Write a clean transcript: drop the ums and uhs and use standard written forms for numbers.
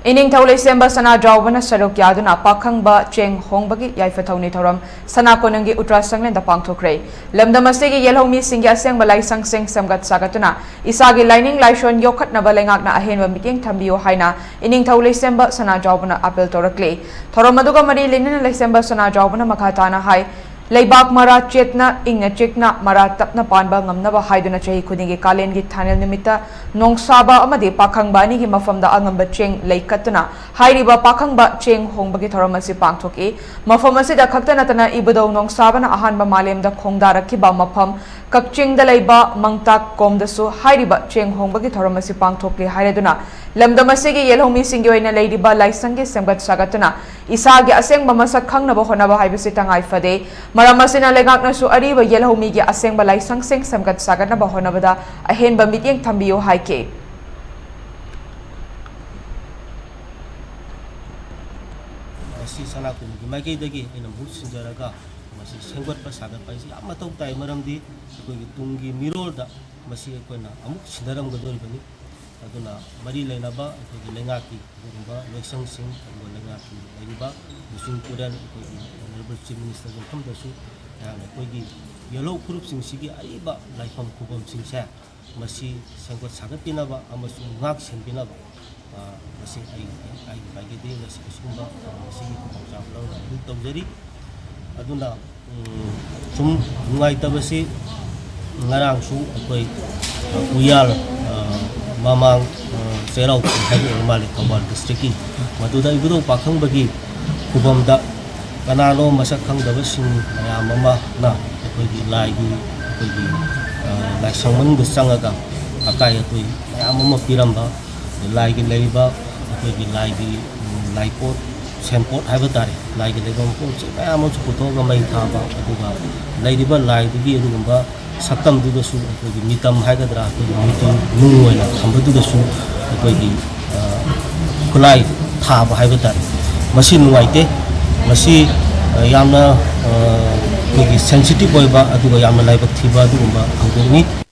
Ining Thaulai Semba Sana Jawbana Saruk Yaduna Phakhangba Cheng Hongbagi Yaifathauni thouram Sanakonung Uttrasanglen da pangthok. Lamdamasigi Yelhomi Singya Seng Balai Sang Seng Samgat Sagatuna Isagi Lining Laishon Yokat Nabalengak na Ahenwa Meeting Tambio Haina Ining Thaulai Semba Sana Jawbana Apel Torakle Thoramaduga Mari Linin Semba Sana Jawbana Makatana Hai Leibak Mara Chetna Inga Chekna Mara Tapna Panba Ngamnaba Haiduna Chahi Kudingi Kalen Gi Thanel Nimita Nong Saba Amadi Phakhangba ni Mafamda Angamba Cheng Laikatuna Hairiba Phakhangba Cheng Hongbagi Thoramasi Pangthoki Mafamasi da Khaktanatana Ibudo Nong Sabana Ahanba Malem da Khongdara Kiba Mafam Kakching da Leiba Mangtak Komdasu Hairiba Cheng Hongbagi Thoramasi Pangthoki Haireduna Lamdamasigi Yelhomi Singyoina Leidiba Laisangi Sembat Sagatuna Isagi Aseng Mamasak Khangnaba Honaba Haibisi Tangai Fade Maramasina Legakna Su Ariba Yelhomi gi Aseng Balai Sang Seng Semgat Sagatnaba Honabada Ahenba Meeting Tambio Haike Sanakonung Magi Dagi in a Bush Jaraga, Masi Sengot Pasaga Paisi, Amato Taimaramdi, Tungi Mirolda, Masi Kona, Amuk Sindaram Godolbani, Aduna, Mari Lenaba, Lengaki, Lesang Sing, Lengaki, Riba, the Sun Kudan, Honorable Chief Minister of Kamdasu, and Kogi, Yellow Groups in Sigi Aiba, like from Kubam Singsa, Masi Sengot Sagapinaba, Amasun Nax and Pinaba. Masih ay pagiti na si Kusumba masih pangsaplaw na dito jari aduna sum ngay tabasi ngarang su akoy kuyal mamang seraw hadi malik kabal district maduda ibudo Phakhangba kubamda kanalo masakhang dabasing mama na akoy laigi akoy laisangman gusangaga akay atoy mama piramba Like in Lariba, like the Lipot, Sampot, Havatari, like the Legon, I am also put over my Taba, Ladiba, like the Gilumba, Satam to the Su, Mitam Hagadra, Mu and Hamba to the Su, Kulai, Taba, Havatari, Machine White, Machine Yamna, sensitive boy, Yamna Liba Tiba, Dumba,